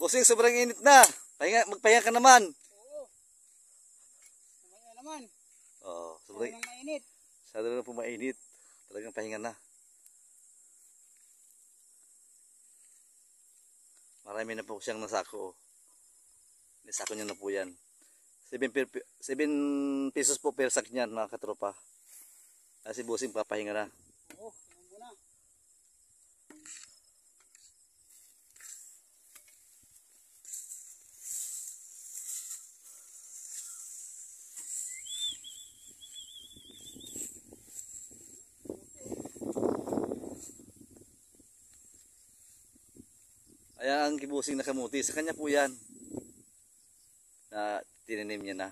Bossing, sobrang init na. Magpahinga ka naman. Oo. Mamaya naman. Oo, sobrang mainit. Masyado na po mainit. Talagang pahinga na. Marami na po siyang nasako. Nasako niya na po yan. 7 pesos po per sack niyan, mga katropa. Kasi bossing papahinga na. Oo, tingnan mo na. Ayan ang kibusing na kamuti. Sa kanya po yan. Na tinanim niya na.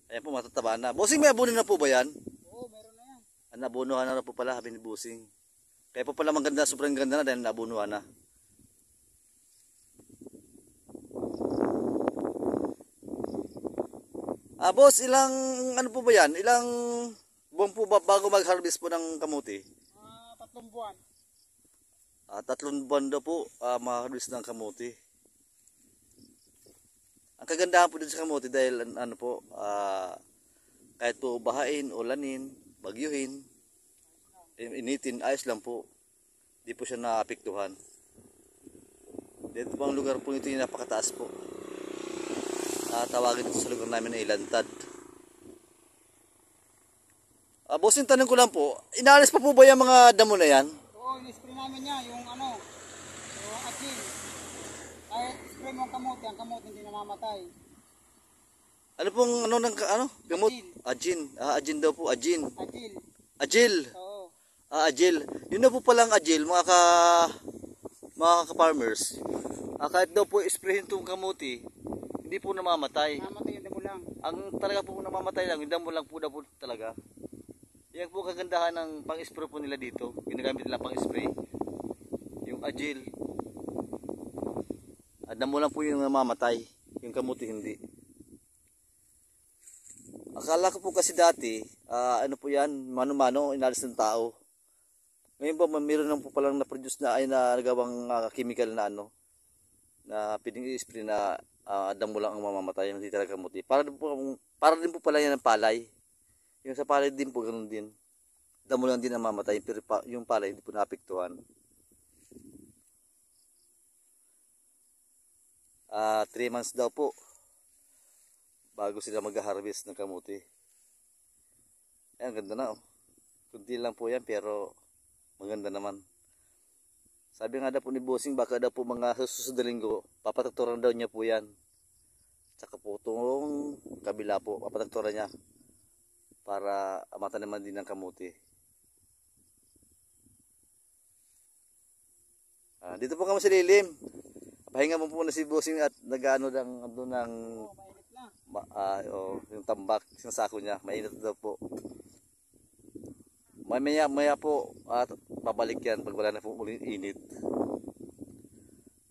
Ayan po, matataba na. Bossing, may abono na po ba yan? Oo, meron na yan. Nabunuhan na po pala, sabi ni Bossing. Kaya po pala maganda, sobrang ganda na dahil nabunuhan na. Boss, ilang ano po ba yan? Ilang buwan po ba bago mag-harvest po ng kamuti? 3 buwan. 3 buwan daw po ma-harvest ng kamuti. Ang kagandahan po dito sa kamuti dahil ano po, kahit po bahain, ulanin, bagyuhin, initin, ayos lang po. Hindi po siya naapektuhan. Dito po ang lugar po nito yung napakataas po. Tawagin ito sa lugar namin na Ilantad. Bossing, tanong ko lang po, inaalis pa po ba yung mga damo na yan? Oo, in-spray namin niya, yung ano, yung agin. Kahit spray mo ang kamote hindi namamatay. Ano pong ano ng ano? Gamot? Agin. Agin daw po, agin. Agil. Oo. Agil. Yun na po palang agil, mga ka-farmers. Kahit daw po isprayin itong kamuti, hindi po namamatay. Namamatay yung damo lang. Ang talaga po namamatay lang, yung damo lang po na po talaga. Yan po kagandahan ng pang-spray po nila dito. Ginagamit nila pang-spray. Yung agil. Damo lang po yung namamatay. Yung kamuti hindi. Akala ko po kasi dati, ano po yan, mano-mano, inalis ng tao. Ngayon po, mayroon lang po palang na-produce na ay nagawang chemical na ano, na pwedeng i-spray na damo lang ang mamamatay, hindi talaga kamuti. Para din po pala yan ng palay. Yung sa palay din po, ganun din. Damo lang din ang mamamatay, pero yung palay hindi po naapektuhan. 3 months daw po bago sila mag-harvest ng kamuti. Ayan, ganda na oh. Kunti lang po yan pero maganda naman. Sabi nga daw po ni Bossing, baka daw po mga susunod na linggo, papatakturan daw niya po yan. Tsaka po itong kabila po, papatakturan niya para mataniman din ng kamuti. Dito po kami sa lilim. Pahinga mo po na si Bossing at nag-ano ng yung tambak, sinasako niya, mainit daw po. Maya po pabalik yan pag wala na po uling init.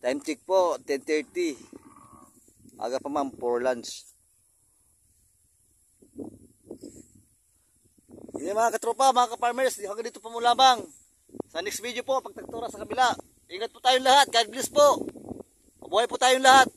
Time check po 10:30. Aga pa ma'am for lunch. Hindi mga katropa, mga ka-farmers, hanggang dito pa mo lamang. Sa next video po, pagtaktura sa kabila. Ingat po tayong lahat, God bless po. Mabuhay po tayong lahat.